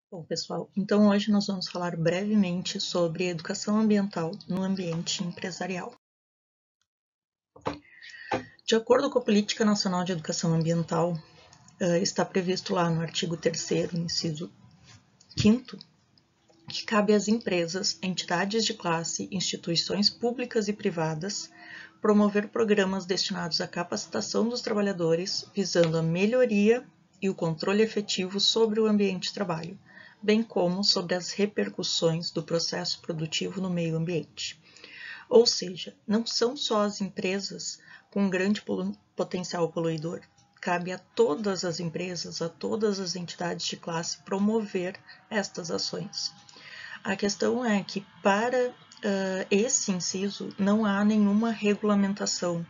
Bom, pessoal, então hoje nós vamos falar brevemente sobre educação ambiental no ambiente empresarial. De acordo com a Política Nacional de Educação Ambiental, está previsto lá no artigo 3º, inciso 5º, que cabe às empresas, entidades de classe, instituições públicas e privadas promover programas destinados à capacitação dos trabalhadores, visando a melhoria e o controle efetivo sobre o ambiente de trabalho, bem como sobre as repercussões do processo produtivo no meio ambiente. Ou seja, não são só as empresas com grande potencial poluidor. Cabe a todas as empresas, a todas as entidades de classe promover estas ações. A questão é que para esse inciso não há nenhuma regulamentação,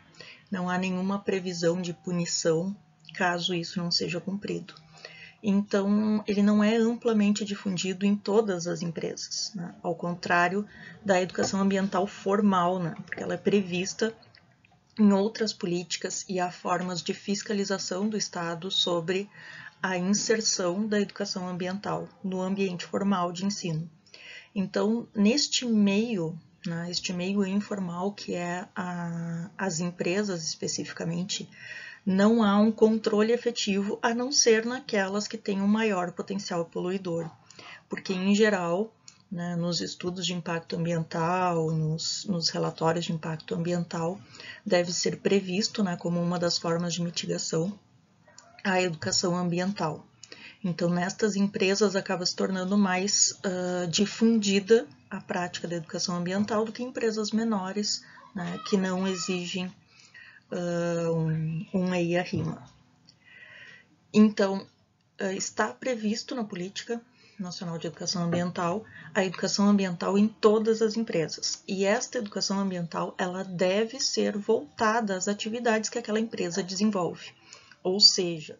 não há nenhuma previsão de punição caso isso não seja cumprido. Então, ele não é amplamente difundido em todas as empresas, né? Ao contrário da educação ambiental formal, né? Porque ela é prevista em outras políticas e há formas de fiscalização do Estado sobre a inserção da educação ambiental no ambiente formal de ensino. Então, neste meio, né, este meio informal que é as empresas especificamente, não há um controle efetivo a não ser naquelas que têm um maior potencial poluidor, porque em geral, né, nos estudos de impacto ambiental, nos relatórios de impacto ambiental, deve ser previsto, né, como uma das formas de mitigação, a educação ambiental. Então, nestas empresas acaba se tornando mais difundida a prática da educação ambiental do que em empresas menores, né, que não exigem um EIA-RIMA. Então, está previsto na Política Nacional de Educação Ambiental a educação ambiental em todas as empresas. E esta educação ambiental ela deve ser voltada às atividades que aquela empresa desenvolve. Ou seja,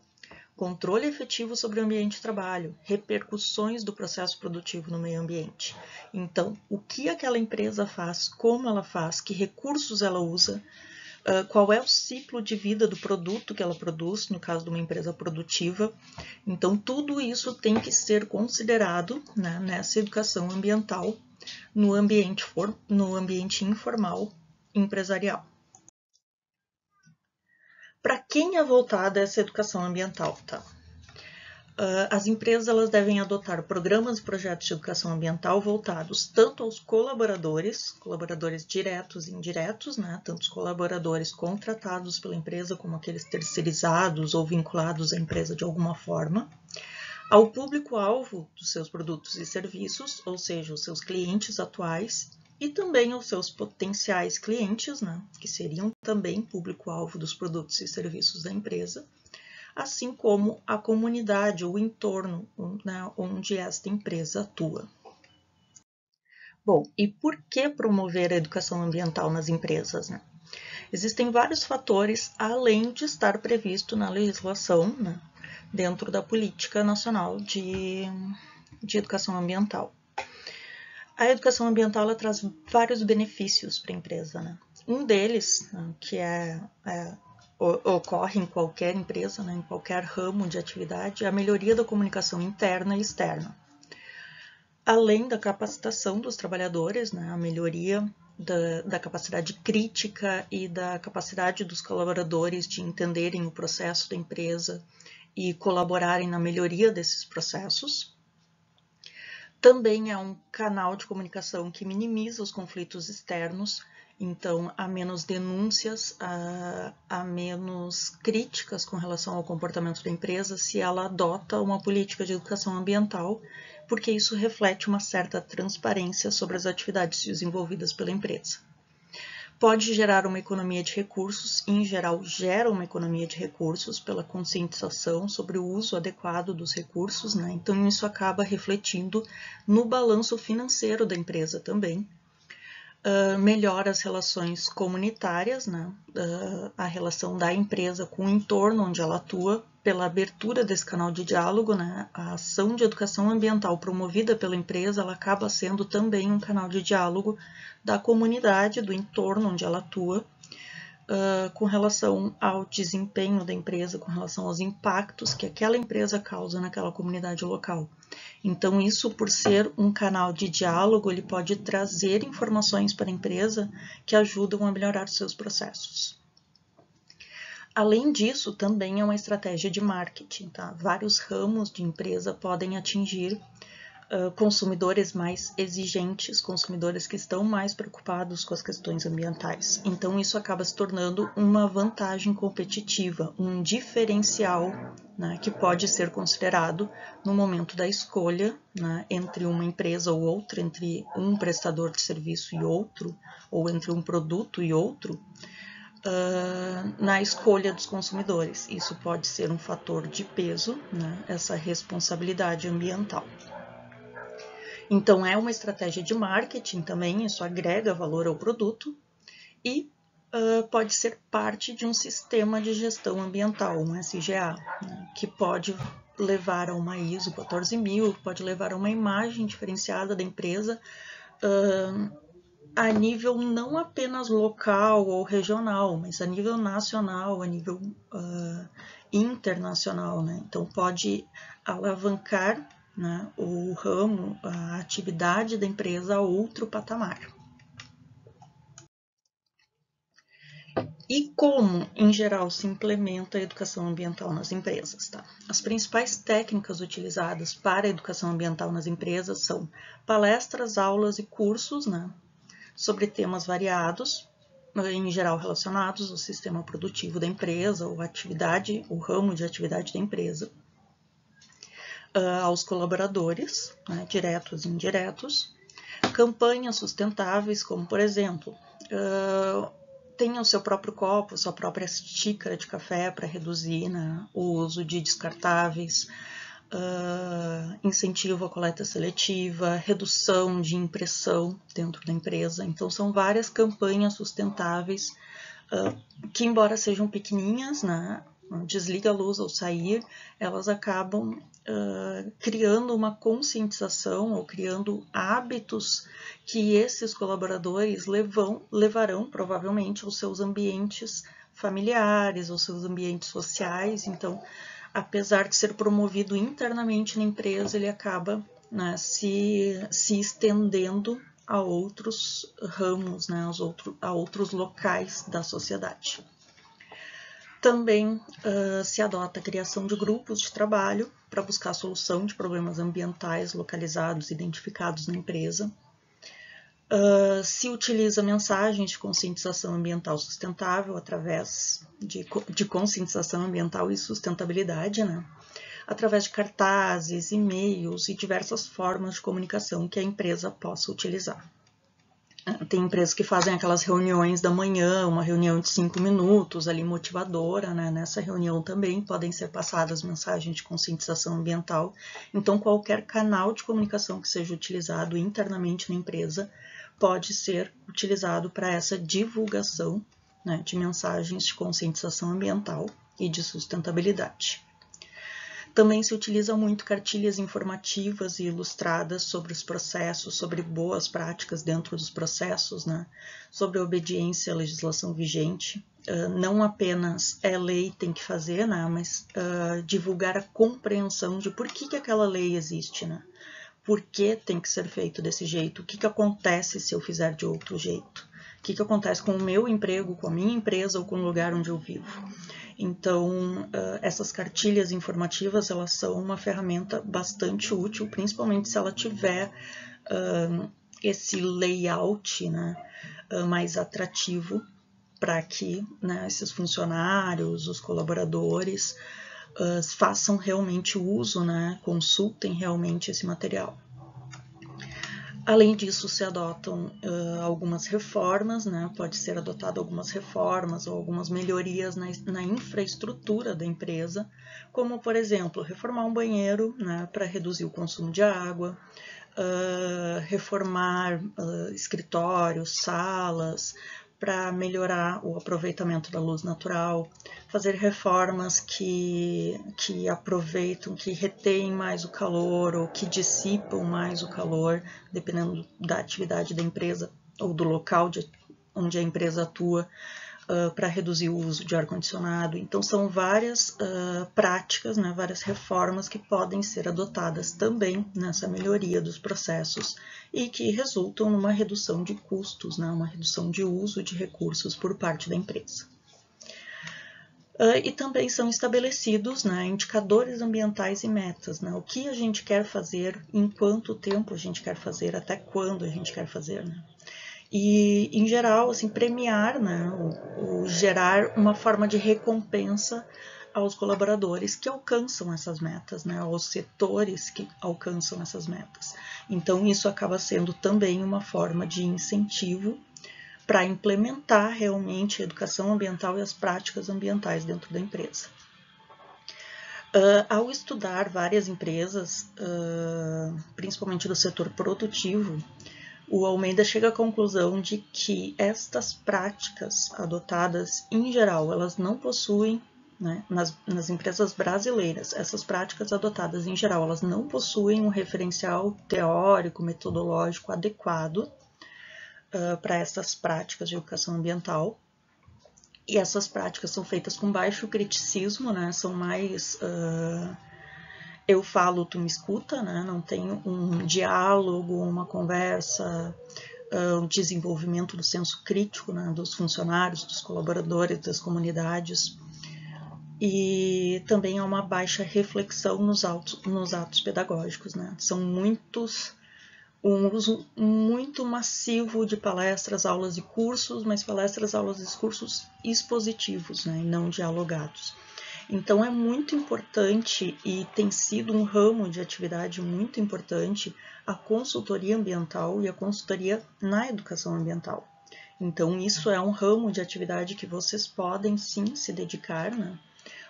controle efetivo sobre o ambiente de trabalho, repercussões do processo produtivo no meio ambiente. Então, o que aquela empresa faz, como ela faz, que recursos ela usa, qual é o ciclo de vida do produto que ela produz, no caso de uma empresa produtiva. Então, tudo isso tem que ser considerado, né, nessa educação ambiental no ambiente informal empresarial. Para quem é voltada essa educação ambiental? Tá? As empresas elas devem adotar programas e projetos de educação ambiental voltados tanto aos colaboradores diretos e indiretos, né, tanto os colaboradores contratados pela empresa como aqueles terceirizados ou vinculados à empresa de alguma forma, ao público-alvo dos seus produtos e serviços, ou seja, os seus clientes atuais, e também aos seus potenciais clientes, né, que seriam também público-alvo dos produtos e serviços da empresa, assim como a comunidade, o entorno, né, onde esta empresa atua. Bom, e por que promover a educação ambiental nas empresas? Né? Existem vários fatores, além de estar previsto na legislação, né, dentro da Política Nacional de Educação Ambiental. A educação ambiental ela traz vários benefícios para a empresa. Né? Um deles, né, que ocorre em qualquer empresa, né, em qualquer ramo de atividade, é a melhoria da comunicação interna e externa. Além da capacitação dos trabalhadores, né, a melhoria da capacidade crítica e da capacidade dos colaboradores de entenderem o processo da empresa e colaborarem na melhoria desses processos. Também é um canal de comunicação que minimiza os conflitos externos, então há menos denúncias, há menos críticas com relação ao comportamento da empresa se ela adota uma política de educação ambiental, porque isso reflete uma certa transparência sobre as atividades desenvolvidas pela empresa. Pode gerar uma economia de recursos, e em geral gera uma economia de recursos pela conscientização sobre o uso adequado dos recursos, né? Então isso acaba refletindo no balanço financeiro da empresa também. Melhora as relações comunitárias, né? A relação da empresa com o entorno onde ela atua, pela abertura desse canal de diálogo, né? A ação de educação ambiental promovida pela empresa, ela acaba sendo também um canal de diálogo da comunidade, do entorno onde ela atua, com relação ao desempenho da empresa, com relação aos impactos que aquela empresa causa naquela comunidade local. Então, isso, por ser um canal de diálogo, ele pode trazer informações para a empresa que ajudam a melhorar os seus processos. Além disso, também é uma estratégia de marketing, tá? Vários ramos de empresa podem atingir consumidores mais exigentes, consumidores que estão mais preocupados com as questões ambientais. Então, isso acaba se tornando uma vantagem competitiva, um diferencial, né, que pode ser considerado no momento da escolha, né, entre uma empresa ou outra, entre um prestador de serviço e outro, ou entre um produto e outro, na escolha dos consumidores. Isso pode ser um fator de peso, né, essa responsabilidade ambiental. Então, é uma estratégia de marketing também, isso agrega valor ao produto e pode ser parte de um sistema de gestão ambiental, um SGA, né, que pode levar a uma ISO 14000, pode levar a uma imagem diferenciada da empresa a nível não apenas local ou regional, mas a nível nacional, a nível internacional, né? Então, pode alavancar, né, o ramo, a atividade da empresa a outro patamar. E como, em geral, se implementa a educação ambiental nas empresas? Tá? As principais técnicas utilizadas para a educação ambiental nas empresas são palestras, aulas e cursos, né, sobre temas variados, em geral relacionados ao sistema produtivo da empresa, ou atividade, o ramo de atividade da empresa, aos colaboradores, né, diretos e indiretos, campanhas sustentáveis, como, por exemplo, tenha o seu próprio copo, sua própria xícara de café para reduzir, né, o uso de descartáveis, incentivo à coleta seletiva, redução de impressão dentro da empresa. Então, são várias campanhas sustentáveis que, embora sejam pequenininhas, né, desliga a luz ao sair, elas acabam criando uma conscientização ou criando hábitos que esses colaboradores levarão provavelmente aos seus ambientes familiares, aos seus ambientes sociais. Então, apesar de ser promovido internamente na empresa, ele acaba, né, se estendendo a outros ramos, né, a outros locais da sociedade. Também se adota a criação de grupos de trabalho para buscar a solução de problemas ambientais localizados e identificados na empresa. Se utiliza mensagens de conscientização ambiental sustentável através de conscientização ambiental e sustentabilidade, né? Através de cartazes, e-mails e diversas formas de comunicação que a empresa possa utilizar. Tem empresas que fazem aquelas reuniões da manhã, uma reunião de 5 minutos, ali motivadora, né? Nessa reunião também podem ser passadas mensagens de conscientização ambiental. Então, qualquer canal de comunicação que seja utilizado internamente na empresa pode ser utilizado para essa divulgação, né, de mensagens de conscientização ambiental e de sustentabilidade. Também se utiliza muito cartilhas informativas e ilustradas sobre os processos, sobre boas práticas dentro dos processos, né? Sobre a obediência à legislação vigente. Não apenas é lei tem que fazer, né? Mas divulgar a compreensão de por que aquela lei existe, né? Por que tem que ser feito desse jeito? O que acontece se eu fizer de outro jeito? O que acontece com o meu emprego, com a minha empresa ou com o lugar onde eu vivo? Então, essas cartilhas informativas, elas são uma ferramenta bastante útil, principalmente se ela tiver esse layout, né, mais atrativo para que, né, esses funcionários, os colaboradores, façam realmente uso, né, consultem realmente esse material. Além disso, se adotam algumas reformas, né? Pode ser adotado algumas reformas ou algumas melhorias na infraestrutura da empresa, como, por exemplo, reformar um banheiro, né, para reduzir o consumo de água, reformar escritórios, salas, para melhorar o aproveitamento da luz natural, fazer reformas que aproveitam, que retêm mais o calor ou que dissipam mais o calor, dependendo da atividade da empresa ou do local onde a empresa atua, para reduzir o uso de ar-condicionado. Então, são várias práticas, né, várias reformas que podem ser adotadas também nessa melhoria dos processos e que resultam numa redução de custos, né, uma redução de uso de recursos por parte da empresa. E também são estabelecidos, né, indicadores ambientais e metas, né, o que a gente quer fazer, em quanto tempo a gente quer fazer, até quando a gente quer fazer, né. E, em geral, assim, premiar, né, ou gerar uma forma de recompensa aos colaboradores que alcançam essas metas, né, aos setores que alcançam essas metas. Então, isso acaba sendo também uma forma de incentivo para implementar realmente a educação ambiental e as práticas ambientais dentro da empresa. Ao estudar várias empresas, principalmente do setor produtivo, o Almeida chega à conclusão de que estas práticas adotadas, em geral, elas não possuem, né, nas empresas brasileiras, essas práticas adotadas, em geral, elas não possuem um referencial teórico, metodológico adequado para essas práticas de educação ambiental. E essas práticas são feitas com baixo criticismo, né, são mais... eu falo, tu me escuta, né? Não tem um diálogo, uma conversa, um desenvolvimento do senso crítico, né, dos funcionários, dos colaboradores, das comunidades. E também há uma baixa reflexão nos atos pedagógicos, né? São um uso muito massivo de palestras, aulas e cursos, mas palestras, aulas e cursos expositivos, né, e não dialogados. Então, é muito importante e tem sido um ramo de atividade muito importante a consultoria ambiental e a consultoria na educação ambiental. Então, isso é um ramo de atividade que vocês podem sim se dedicar, né,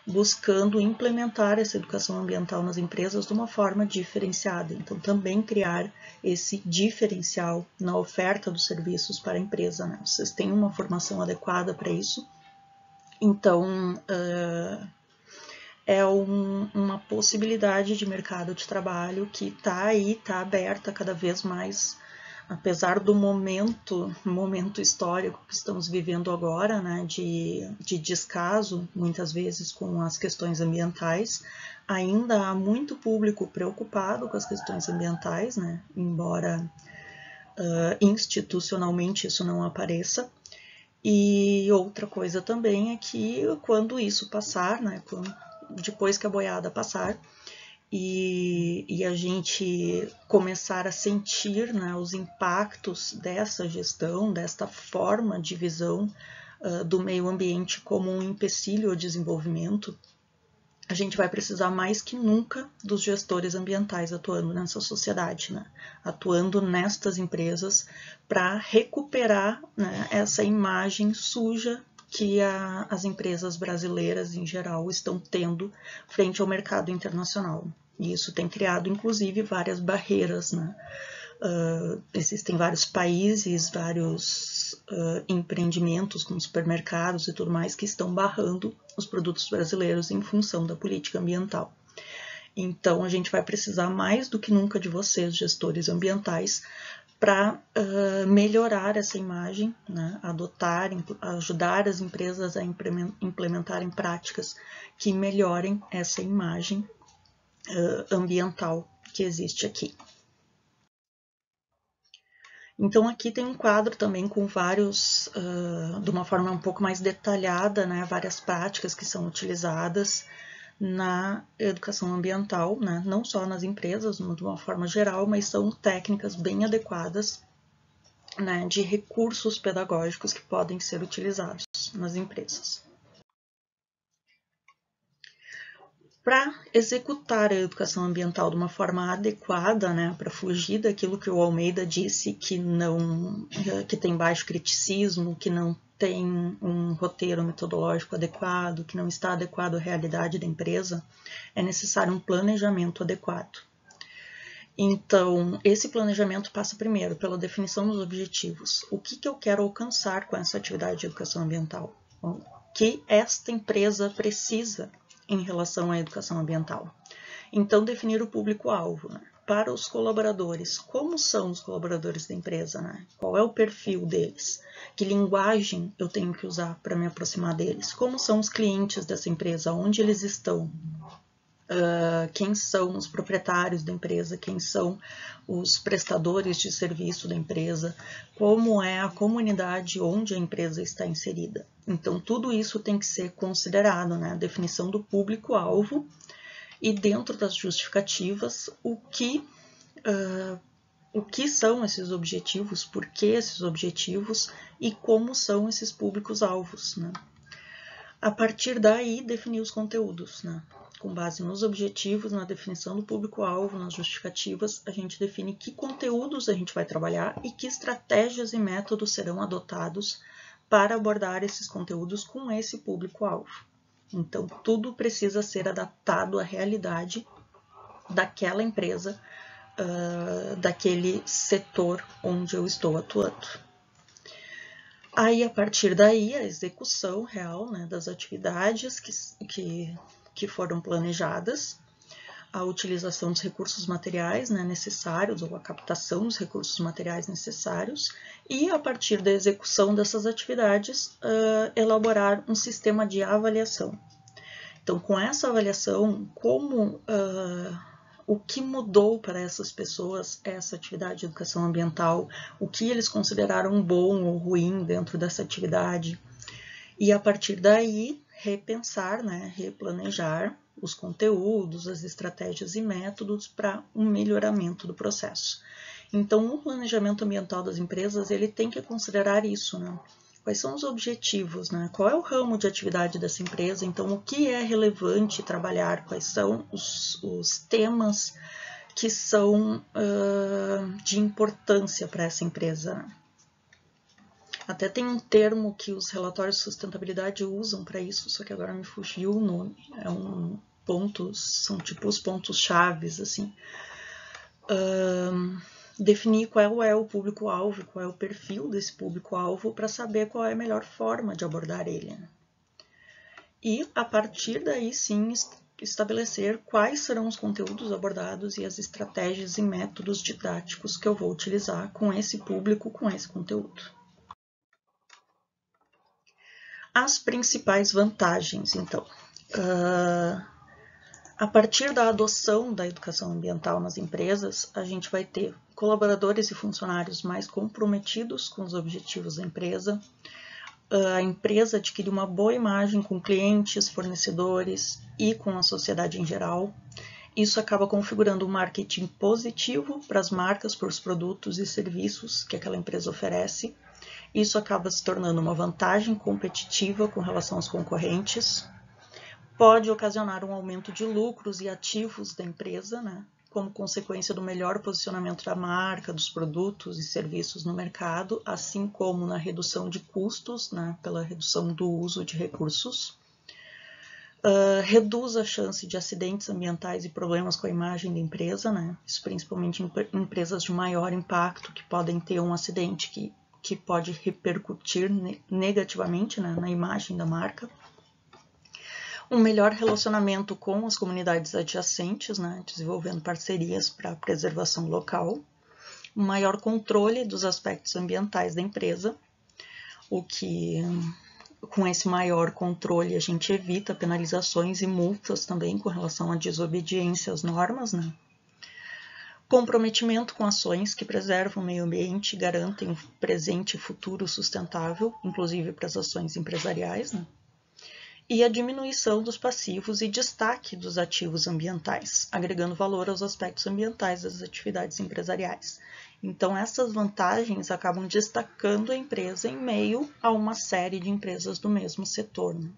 buscando implementar essa educação ambiental nas empresas de uma forma diferenciada. Então, também criar esse diferencial na oferta dos serviços para a empresa, né? Vocês têm uma formação adequada para isso. Então, é uma possibilidade de mercado de trabalho que está aí, está aberta cada vez mais, apesar do momento histórico que estamos vivendo agora, né, de descaso, muitas vezes, com as questões ambientais. Ainda há muito público preocupado com as questões ambientais, né, embora institucionalmente isso não apareça. E outra coisa também é que quando isso passar, né, depois que a boiada passar e a gente começar a sentir, né, os impactos dessa gestão, desta forma de visão do meio ambiente como um empecilho ao desenvolvimento, a gente vai precisar mais que nunca dos gestores ambientais atuando nessa sociedade, né, atuando nestas empresas para recuperar, né, essa imagem suja que as empresas brasileiras, em geral, estão tendo frente ao mercado internacional. E isso tem criado, inclusive, várias barreiras, né? Existem vários países, vários empreendimentos, como supermercados e tudo mais, que estão barrando os produtos brasileiros em função da política ambiental. Então, a gente vai precisar mais do que nunca de vocês, gestores ambientais, para melhorar essa imagem, né, ajudar as empresas a implementarem práticas que melhorem essa imagem ambiental que existe aqui. Então, aqui tem um quadro também com vários, de uma forma um pouco mais detalhada, né, várias práticas que são utilizadas na educação ambiental, né, não só nas empresas, de uma forma geral, mas são técnicas bem adequadas, né, de recursos pedagógicos que podem ser utilizados nas empresas. Para executar a educação ambiental de uma forma adequada, né, para fugir daquilo que o Almeida disse, que tem baixo criticismo, que não tem um roteiro metodológico adequado, que não está adequado à realidade da empresa, é necessário um planejamento adequado. Então, esse planejamento passa primeiro pela definição dos objetivos. O que eu quero alcançar com essa atividade de educação ambiental? O que esta empresa precisa em relação à educação ambiental? Então, definir o público-alvo, né? para os colaboradores. Como são os colaboradores da empresa, né? Qual é o perfil deles? Que linguagem eu tenho que usar para me aproximar deles? Como são os clientes dessa empresa? Onde eles estão? Quem são os proprietários da empresa? Quem são os prestadores de serviço da empresa? Como é a comunidade onde a empresa está inserida? Então, tudo isso tem que ser considerado, né? A definição do público-alvo e, dentro das justificativas, o que são esses objetivos, por que esses objetivos e como são esses públicos-alvos, né? A partir daí, definir os conteúdos, né? Com base nos objetivos, na definição do público-alvo, nas justificativas, a gente define que conteúdos a gente vai trabalhar e que estratégias e métodos serão adotados para abordar esses conteúdos com esse público-alvo. Então, tudo precisa ser adaptado à realidade daquela empresa, daquele setor onde eu estou atuando. Aí, a partir daí, a execução real, né, das atividades que foram planejadas, a utilização dos recursos materiais, né, necessários, ou a captação dos recursos materiais necessários, e, a partir da execução dessas atividades, elaborar um sistema de avaliação. Então, com essa avaliação, o que mudou para essas pessoas essa atividade de educação ambiental, o que eles consideraram bom ou ruim dentro dessa atividade, e a partir daí repensar, né, replanejar os conteúdos, as estratégias e métodos para um melhoramento do processo. Então, o planejamento ambiental das empresas, ele tem que considerar isso, né? Quais são os objetivos, né? Qual é o ramo de atividade dessa empresa? Então, o que é relevante trabalhar? Quais são os temas que são de importância para essa empresa? Até tem um termo que os relatórios de sustentabilidade usam para isso, só que agora me fugiu o nome. São tipo os pontos chaves, assim. Definir qual é o público-alvo, qual é o perfil desse público-alvo, para saber qual é a melhor forma de abordar ele. E, a partir daí, sim, estabelecer quais serão os conteúdos abordados e as estratégias e métodos didáticos que eu vou utilizar com esse público, com esse conteúdo. As principais vantagens, então. A partir da adoção da educação ambiental nas empresas, a gente vai ter colaboradores e funcionários mais comprometidos com os objetivos da empresa, a empresa adquire uma boa imagem com clientes, fornecedores e com a sociedade em geral. Isso acaba configurando um marketing positivo para as marcas, para os produtos e serviços que aquela empresa oferece. Isso acaba se tornando uma vantagem competitiva com relação aos concorrentes. Pode ocasionar um aumento de lucros e ativos da empresa, né, como consequência do melhor posicionamento da marca, dos produtos e serviços no mercado, assim como na redução de custos, né, pela redução do uso de recursos. Reduz a chance de acidentes ambientais e problemas com a imagem da empresa, né, isso principalmente em empresas de maior impacto que podem ter um acidente que pode repercutir negativamente, né, na imagem da marca. Um melhor relacionamento com as comunidades adjacentes, né, desenvolvendo parcerias para a preservação local. Um maior controle dos aspectos ambientais da empresa, com esse maior controle a gente evita penalizações e multas também com relação à desobediência às normas, né. Comprometimento com ações que preservam o meio ambiente e garantem um presente e futuro sustentável, inclusive para as ações empresariais, né. E a diminuição dos passivos e destaque dos ativos ambientais, agregando valor aos aspectos ambientais das atividades empresariais. Então, essas vantagens acabam destacando a empresa em meio a uma série de empresas do mesmo setor, né?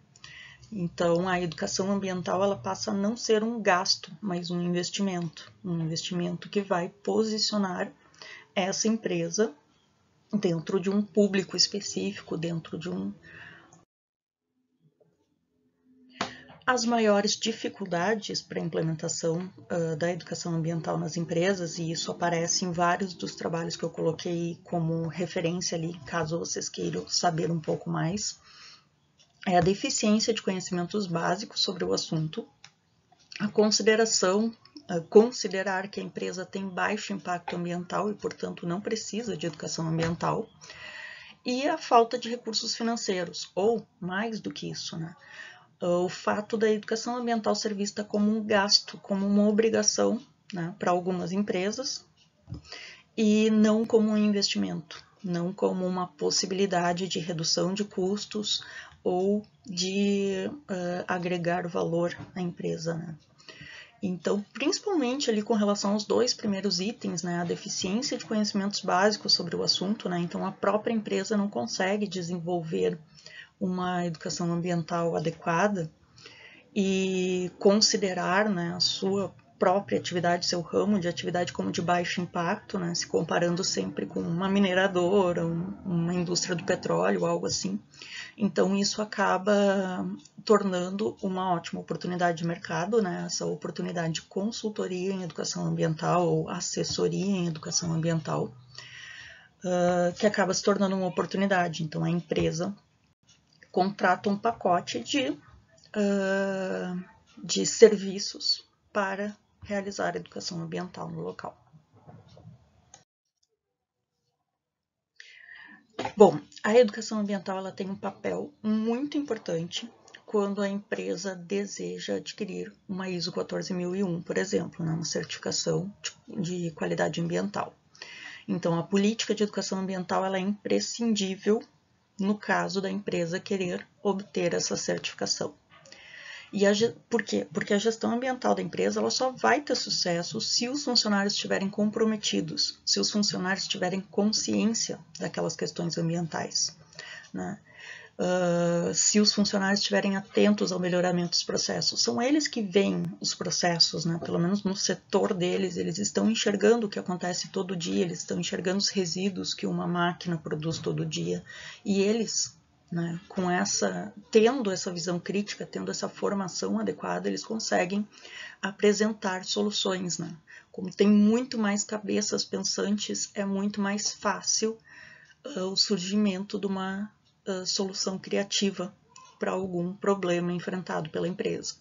Então, a educação ambiental ela passa a não ser um gasto, mas um investimento que vai posicionar essa empresa dentro de um público específico, dentro de um... As maiores dificuldades para a implementação da educação ambiental nas empresas, e isso aparece em vários dos trabalhos que eu coloquei como referência ali, caso vocês queiram saber um pouco mais, é a deficiência de conhecimentos básicos sobre o assunto, a consideração considerar que a empresa tem baixo impacto ambiental e, portanto, não precisa de educação ambiental, e a falta de recursos financeiros, ou mais do que isso, né? O fato da educação ambiental ser vista como um gasto, como uma obrigação, né, para algumas empresas, e não como um investimento, não como uma possibilidade de redução de custos ou de agregar valor à empresa, né? Então, principalmente ali com relação aos dois primeiros itens, né, a deficiência de conhecimentos básicos sobre o assunto, né, então a própria empresa não consegue desenvolver uma educação ambiental adequada e considerar, né, a sua própria atividade, seu ramo de atividade como de baixo impacto, né, se comparando sempre com uma mineradora, uma indústria do petróleo, algo assim. Então, isso acaba tornando uma ótima oportunidade de mercado, né, essa oportunidade de consultoria em educação ambiental ou assessoria em educação ambiental, que acaba se tornando uma oportunidade. Então, a empresa contrata um pacote de serviços para realizar a educação ambiental no local. Bom, a educação ambiental ela tem um papel muito importante quando a empresa deseja adquirir uma ISO 14001, por exemplo, né, uma certificação de qualidade ambiental. Então, a política de educação ambiental ela é imprescindível no caso da empresa querer obter essa certificação. E por quê? Porque a gestão ambiental da empresa ela só vai ter sucesso se os funcionários estiverem comprometidos, se os funcionários tiverem consciência daquelas questões ambientais, né? Se os funcionários estiverem atentos ao melhoramento dos processos. São eles que veem os processos, né? Pelo menos no setor deles, eles estão enxergando o que acontece todo dia, eles estão enxergando os resíduos que uma máquina produz todo dia, e eles, né, tendo essa visão crítica, tendo essa formação adequada, eles conseguem apresentar soluções, né? Como tem muito mais cabeças pensantes, é muito mais fácil o surgimento de uma solução criativa para algum problema enfrentado pela empresa.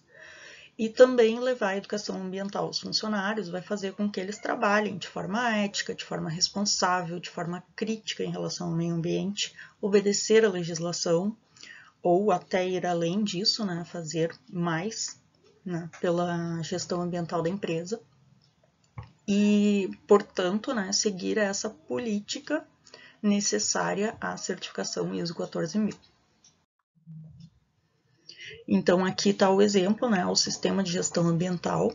E também levar a educação ambiental aos funcionários vai fazer com que eles trabalhem de forma ética, de forma responsável, de forma crítica em relação ao meio ambiente, obedecer à legislação ou até ir além disso, né, fazer mais, né, pela gestão ambiental da empresa e, portanto, né, seguir essa política necessária à certificação ISO 14000. Então, aqui está o exemplo, né, o sistema de gestão ambiental,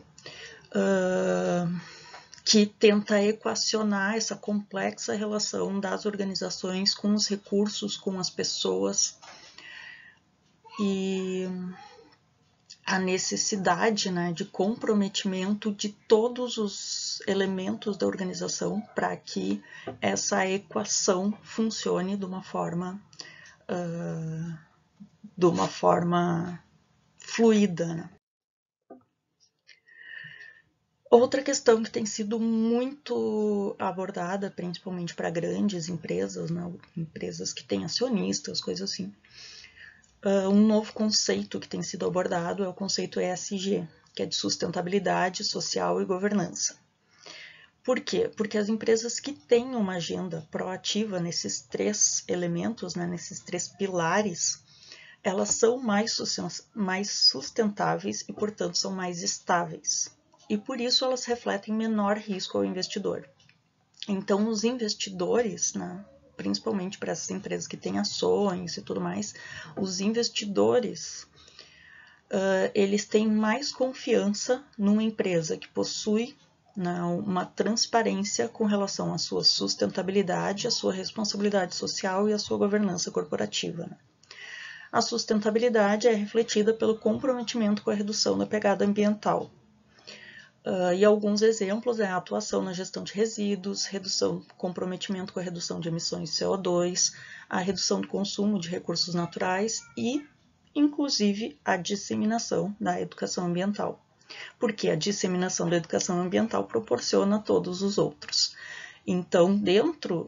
que tenta equacionar essa complexa relação das organizações com os recursos, com as pessoas e a necessidade, né, de comprometimento de todos os elementos da organização para que essa equação funcione de uma forma fluida, né? Outra questão que tem sido muito abordada, principalmente para grandes empresas, né, empresas que têm acionistas, coisas assim. Um novo conceito que tem sido abordado é o conceito ESG, que é de sustentabilidade social e governança. Por quê? Porque as empresas que têm uma agenda proativa nesses três elementos, né, nesses três pilares, elas são mais sustentáveis e, portanto, são mais estáveis. E por isso elas refletem menor risco ao investidor. Então, os investidores, né, principalmente para essas empresas que têm ações e tudo mais, os investidores, eles têm mais confiança numa empresa que possui, né, uma transparência com relação à sua sustentabilidade, à sua responsabilidade social e à sua governança corporativa, né? A sustentabilidade é refletida pelo comprometimento com a redução da pegada ambiental. E alguns exemplos é a atuação na gestão de resíduos, comprometimento com a redução de emissões de CO2, a redução do consumo de recursos naturais e, inclusive, a disseminação da educação ambiental. Porque a disseminação da educação ambiental proporciona todos os outros. Então,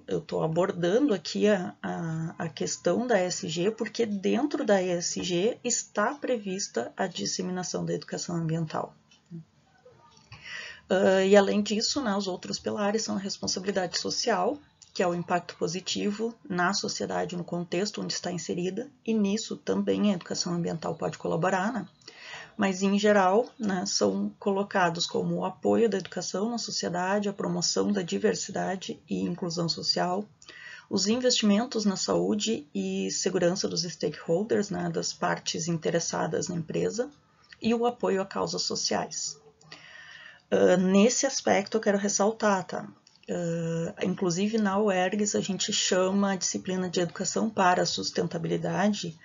eu estou abordando aqui a questão da ESG, porque dentro da ESG está prevista a disseminação da educação ambiental. E além disso, né, os outros pilares são a responsabilidade social, que é o impacto positivo na sociedade, no contexto onde está inserida, e nisso também a educação ambiental pode colaborar, né? Mas em geral, né, são colocados como o apoio da educação na sociedade, a promoção da diversidade e inclusão social, os investimentos na saúde e segurança dos stakeholders, né, das partes interessadas na empresa, e o apoio a causas sociais. Nesse aspecto eu quero ressaltar, tá? Inclusive na UERGS a gente chama a disciplina de educação para a sustentabilidade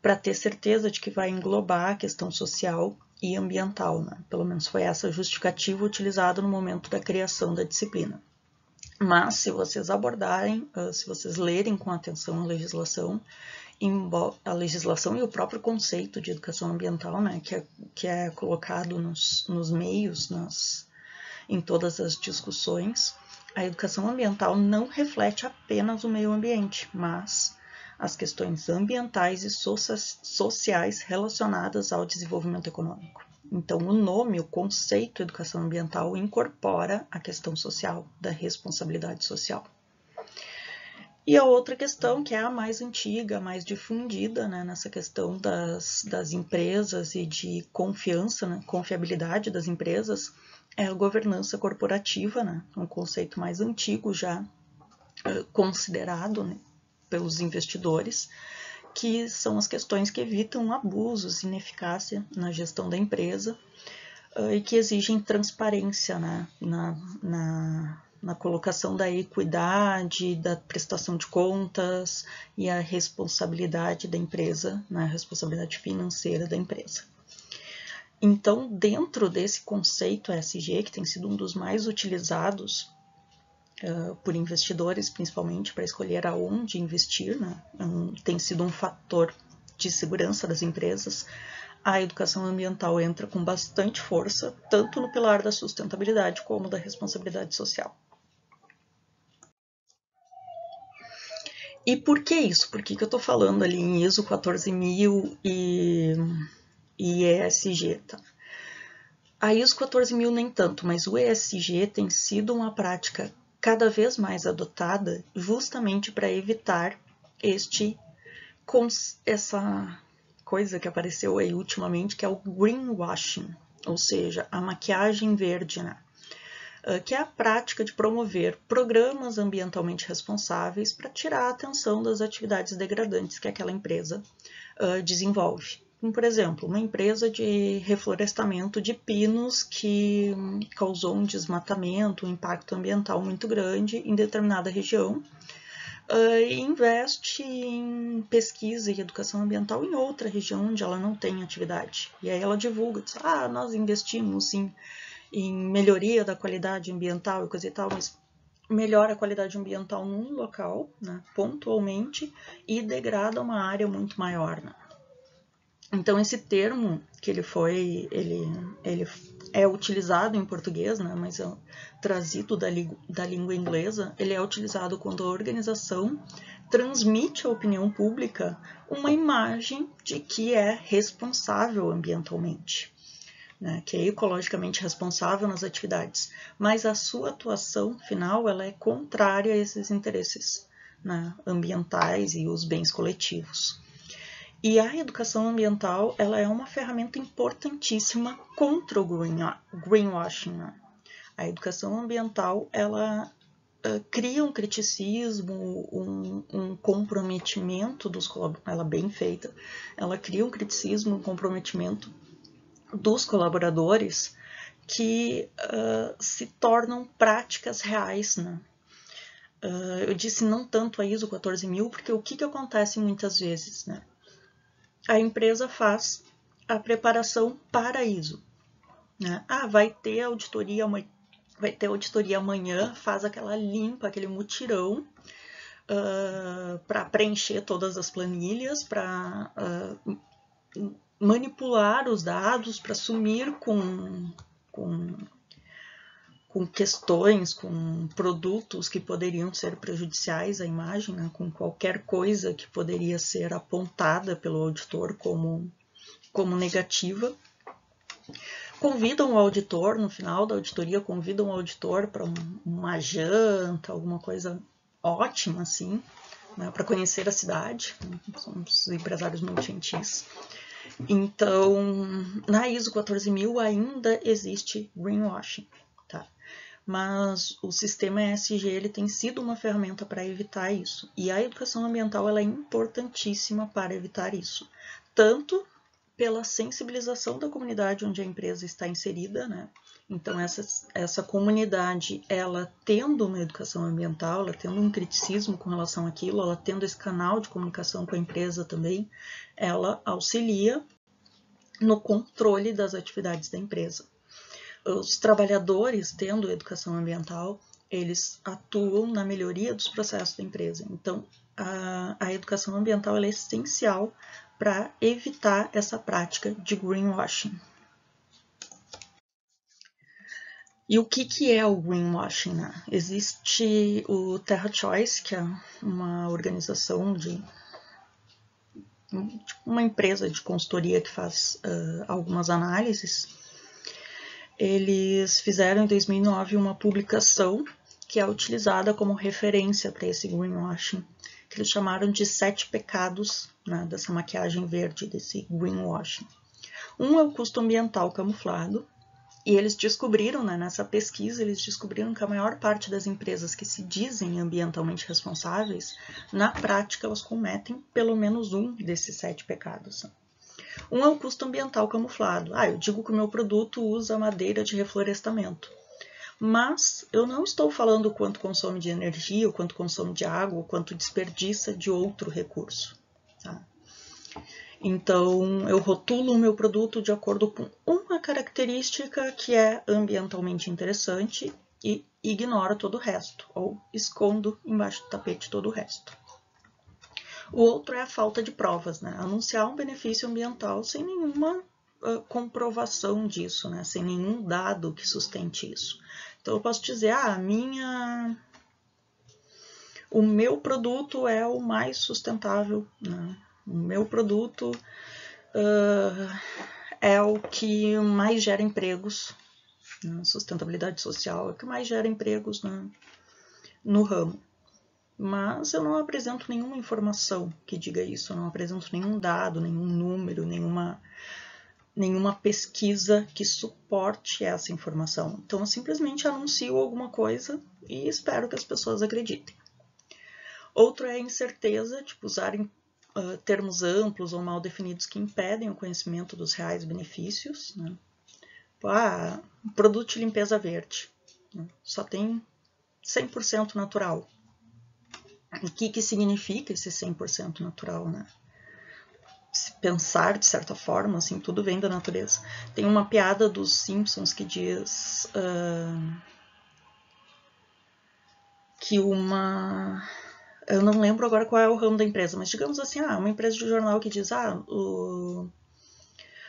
para ter certeza de que vai englobar a questão social e ambiental, né? Pelo menos foi essa justificativa utilizada no momento da criação da disciplina. Mas se vocês abordarem, se vocês lerem com atenção a legislação e o próprio conceito de educação ambiental, né, que é colocado nos meios, em todas as discussões, a educação ambiental não reflete apenas o meio ambiente, mas as questões ambientais e sociais relacionadas ao desenvolvimento econômico. Então, o nome, o conceito educação ambiental incorpora a questão social, da responsabilidade social. E a outra questão, que é a mais antiga, a mais difundida, né, nessa questão das empresas e de confiança, né, confiabilidade das empresas, é a governança corporativa, né, um conceito mais antigo já considerado, né, pelos investidores, que são as questões que evitam abusos, ineficácia na gestão da empresa e que exigem transparência, né, na colocação da equidade, da prestação de contas e a responsabilidade da empresa, né, a responsabilidade financeira da empresa. Então, dentro desse conceito ESG, que tem sido um dos mais utilizados por investidores, principalmente para escolher aonde investir, né, tem sido um fator de segurança das empresas, a educação ambiental entra com bastante força, tanto no pilar da sustentabilidade como da responsabilidade social. E por que isso? Por que eu estou falando ali em ISO 14000 e ESG? Tá? A ISO 14000 nem tanto, mas o ESG tem sido uma prática cada vez mais adotada justamente para evitar essa coisa que apareceu aí ultimamente, que é o greenwashing, ou seja, a maquiagem verde, né? Que é a prática de promover programas ambientalmente responsáveis para tirar a atenção das atividades degradantes que aquela empresa desenvolve. Como, por exemplo, uma empresa de reflorestamento de pinos que causou um desmatamento, um impacto ambiental muito grande em determinada região, e investe em pesquisa e educação ambiental em outra região onde ela não tem atividade. E aí ela divulga, diz, nós investimos em melhoria da qualidade ambiental e coisa e tal, mas melhora a qualidade ambiental num local, né, pontualmente, e degrada uma área muito maior. Né? Então, esse termo que ele é utilizado em português, né, mas é trazido da língua inglesa, ele é utilizado quando a organização transmite à opinião pública uma imagem de que é responsável ambientalmente, né, que é ecologicamente responsável nas atividades, mas a sua atuação final ela é contrária a esses interesses, né, ambientais e os bens coletivos. E a educação ambiental ela é uma ferramenta importantíssima contra o greenwashing. Né? A educação ambiental ela cria um criticismo, um comprometimento dos colaboradores, ela bem feita, ela cria um criticismo, um comprometimento dos colaboradores que se tornam práticas reais. Né? Eu disse não tanto a ISO 14000, porque o que acontece muitas vezes, né? A empresa faz a preparação para a ISO. Né? Vai ter auditoria amanhã, faz aquela limpa, aquele mutirão para preencher todas as planilhas, para manipular os dados, para sumir com questões, com produtos que poderiam ser prejudiciais à imagem, né? Com qualquer coisa que poderia ser apontada pelo auditor como negativa. convidam o auditor, no final da auditoria, convidam o auditor para uma janta, alguma coisa ótima, assim, né, para conhecer a cidade. Somos empresários muito gentis. Então, na ISO 14000 ainda existe greenwashing, tá? Mas o sistema ESG ele tem sido uma ferramenta para evitar isso. E a educação ambiental ela é importantíssima para evitar isso. Tanto pela sensibilização da comunidade onde a empresa está inserida, né? Então, essa comunidade, ela tendo uma educação ambiental, ela tendo um criticismo com relação àquilo, ela tendo esse canal de comunicação com a empresa também, ela auxilia no controle das atividades da empresa. Os trabalhadores, tendo educação ambiental, eles atuam na melhoria dos processos da empresa. Então, a educação ambiental é essencial para evitar essa prática de greenwashing. E o que é o greenwashing, né? Existe o Terra Choice, que é uma organização uma empresa de consultoria que faz algumas análises. Eles fizeram em 2009 uma publicação que é utilizada como referência para esse greenwashing, que eles chamaram de 7 pecados, né, dessa maquiagem verde, desse greenwashing. Um é o custo ambiental camuflado, e eles descobriram, né, nessa pesquisa, eles descobriram que a maior parte das empresas que se dizem ambientalmente responsáveis, na prática elas cometem pelo menos um desses 7 pecados. Um é o custo ambiental camuflado. Eu digo que o meu produto usa madeira de reflorestamento. Mas eu não estou falando o quanto consome de energia, o quanto consome de água, o quanto desperdiça de outro recurso. Tá? Então, eu rotulo o meu produto de acordo com uma característica que é ambientalmente interessante e ignoro todo o resto, ou escondo embaixo do tapete todo o resto. O outro é a falta de provas, né? Anunciar um benefício ambiental sem nenhuma comprovação disso, né? Sem nenhum dado que sustente isso. Então, eu posso dizer, o meu produto é o mais sustentável, né? O meu produto é o que mais gera empregos, né? Sustentabilidade social é o que mais gera empregos, né, no ramo. Mas eu não apresento nenhuma informação que diga isso, eu não apresento nenhum dado, nenhum número, nenhuma pesquisa que suporte essa informação. Então, eu simplesmente anuncio alguma coisa e espero que as pessoas acreditem. Outro é a incerteza, tipo, usarem termos amplos ou mal definidos que impedem o conhecimento dos reais benefícios, né? Produto de limpeza verde, né? Só tem 100% natural. O que significa esse 100% natural, né? Se pensar de certa forma, assim, tudo vem da natureza. Tem uma piada dos Simpsons que diz que eu não lembro agora qual é o ramo da empresa, mas digamos assim, uma empresa de jornal que diz,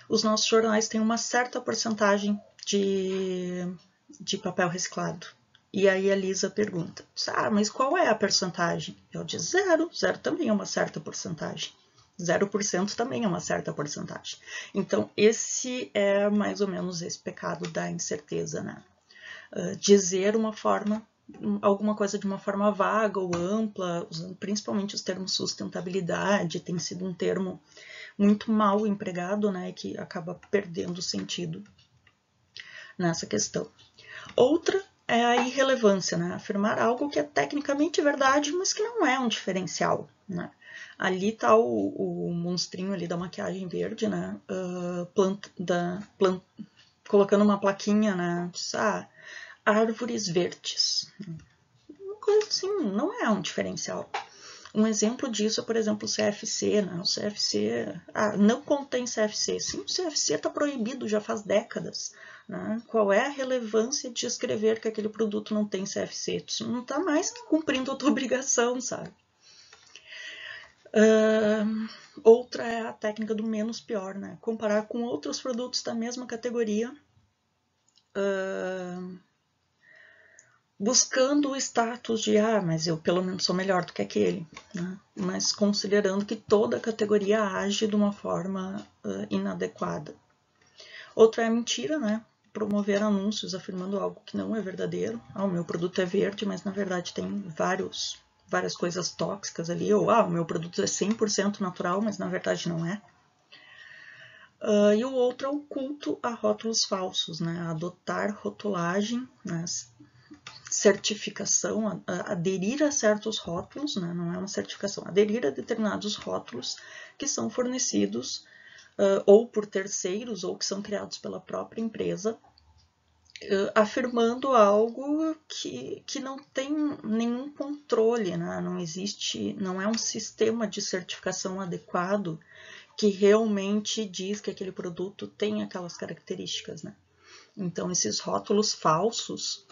os nossos jornais têm uma certa porcentagem de papel reciclado. E aí a Lisa pergunta, mas qual é a porcentagem? Eu digo, zero também é uma certa porcentagem. 0% também é uma certa porcentagem. Então, esse é mais ou menos esse pecado da incerteza, né? Dizer alguma coisa de uma forma vaga ou ampla, usando principalmente os termos sustentabilidade, tem sido um termo muito mal empregado, né, que acaba perdendo sentido nessa questão. Outra é a irrelevância, né, afirmar algo que é tecnicamente verdade, mas que não é um diferencial, né. Ali está o monstrinho ali da maquiagem verde, né, colocando uma plaquinha, né, diz, árvores verdes. Uma coisa assim, não é um diferencial. Um exemplo disso é, por exemplo, o CFC, né? O CFC não contém CFC. Sim, o CFC está proibido já faz décadas, né? Qual é a relevância de escrever que aquele produto não tem CFC? Isso não está mais que cumprindo a tua obrigação, sabe? Outra é a técnica do menos pior, né? Comparar com outros produtos da mesma categoria, buscando o status de, mas eu pelo menos sou melhor do que aquele, né? Mas considerando que toda a categoria age de uma forma inadequada. Outra é a mentira, né? Promover anúncios afirmando algo que não é verdadeiro. O meu produto é verde, mas na verdade tem várias coisas tóxicas ali. Ou, o meu produto é 100% natural, mas na verdade não é. E o outro é o culto a rótulos falsos, né? Adotar rotulagem, né? Certificação, aderir a certos rótulos, né? Não é uma certificação, aderir a determinados rótulos que são fornecidos ou por terceiros ou que são criados pela própria empresa, afirmando algo que não tem nenhum controle, né? Não é um sistema de certificação adequado que realmente diz que aquele produto tem aquelas características, né? Então, esses rótulos falsos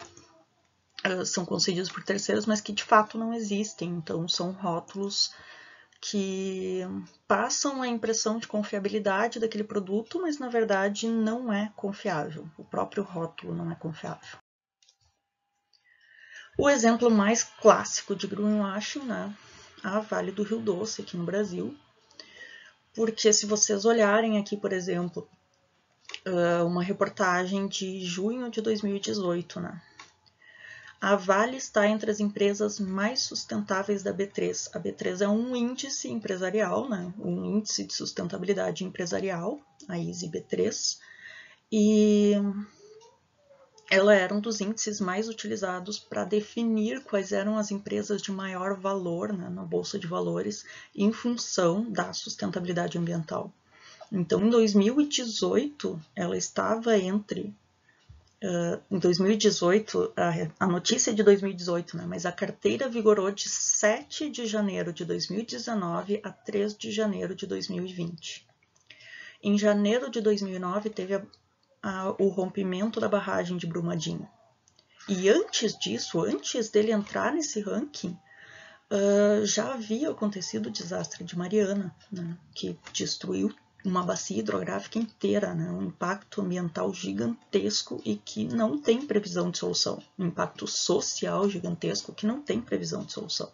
são concedidos por terceiros, mas que de fato não existem. Então, são rótulos que passam a impressão de confiabilidade daquele produto, mas na verdade não é confiável. O próprio rótulo não é confiável. O exemplo mais clássico de greenwashing, né? A Vale do Rio Doce, aqui no Brasil. Porque se vocês olharem aqui, por exemplo, uma reportagem de junho de 2018, né? A Vale está entre as empresas mais sustentáveis da B3. A B3 é um índice empresarial, né? Um índice de sustentabilidade empresarial, a ISE B3, e ela era um dos índices mais utilizados para definir quais eram as empresas de maior valor, né, na Bolsa de Valores em função da sustentabilidade ambiental. Então, em 2018, ela estava entre... em 2018, a notícia é de 2018, né, mas a carteira vigorou de 7 de janeiro de 2019 a 3 de janeiro de 2020. Em janeiro de 2009, teve o rompimento da barragem de Brumadinho. E antes disso, antes dele entrar nesse ranking, já havia acontecido o desastre de Mariana, né, que destruiu uma bacia hidrográfica inteira, né, um impacto ambiental gigantesco e que não tem previsão de solução, um impacto social gigantesco que não tem previsão de solução.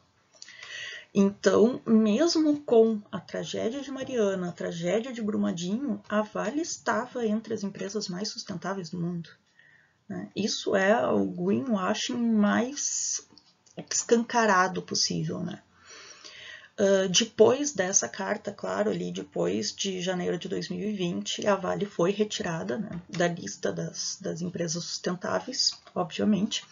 Então, mesmo com a tragédia de Mariana, a tragédia de Brumadinho, a Vale estava entre as empresas mais sustentáveis do mundo. Isso é o greenwashing mais escancarado possível, né? Depois dessa carta, claro, ali depois de janeiro de 2020, a Vale foi retirada, né, da lista das empresas sustentáveis, obviamente.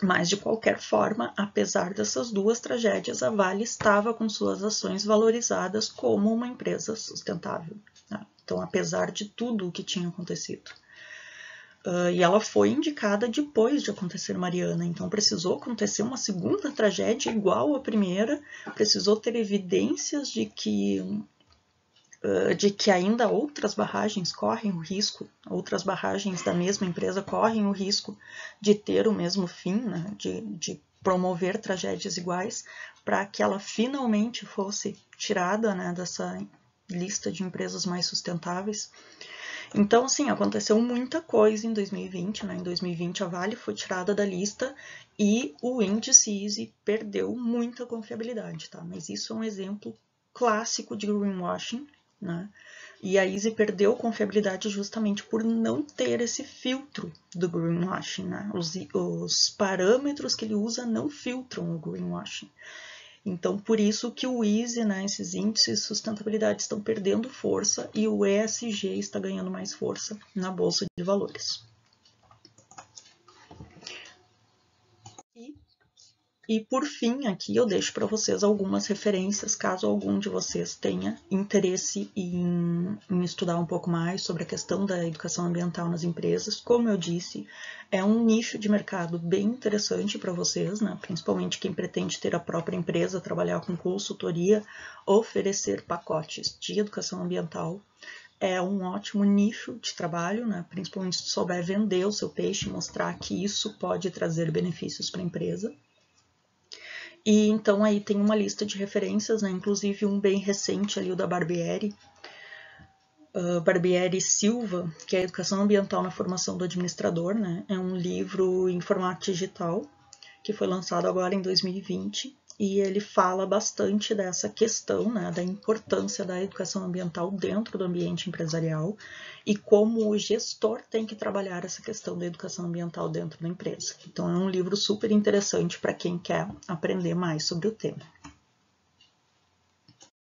Mas, de qualquer forma, apesar dessas duas tragédias, a Vale estava com suas ações valorizadas como uma empresa sustentável, né? Então, apesar de tudo o que tinha acontecido. E ela foi indicada depois de acontecer Mariana, então precisou acontecer uma segunda tragédia igual à primeira, precisou ter evidências de que ainda outras barragens correm o risco, outras barragens da mesma empresa correm o risco de ter o mesmo fim, né, de promover tragédias iguais, para que ela finalmente fosse tirada, né, dessa lista de empresas mais sustentáveis. Então, assim, aconteceu muita coisa em 2020, né? Em 2020 a Vale foi tirada da lista e o índice ISE perdeu muita confiabilidade, tá? Mas isso é um exemplo clássico de greenwashing, né? E a ISE perdeu confiabilidade justamente por não ter esse filtro do greenwashing, né? Os parâmetros que ele usa não filtram o greenwashing. Então, por isso que o ISE, né, esses índices de sustentabilidade estão perdendo força e o ESG está ganhando mais força na Bolsa de Valores. E por fim, aqui eu deixo para vocês algumas referências, caso algum de vocês tenha interesse em estudar um pouco mais sobre a questão da educação ambiental nas empresas. Como eu disse, é um nicho de mercado bem interessante para vocês, né? Principalmente quem pretende ter a própria empresa, trabalhar com consultoria, oferecer pacotes de educação ambiental. É um ótimo nicho de trabalho, né? Principalmente se souber vender o seu peixe, mostrar que isso pode trazer benefícios para a empresa. E então aí tem uma lista de referências, né? Inclusive um bem recente ali, o da Barbieri, Barbieri Silva, que é a Educação Ambiental na Formação do Administrador, né? É um livro em formato digital, que foi lançado agora em 2020, e ele fala bastante dessa questão, né, da importância da educação ambiental dentro do ambiente empresarial e como o gestor tem que trabalhar essa questão da educação ambiental dentro da empresa. Então é um livro super interessante para quem quer aprender mais sobre o tema.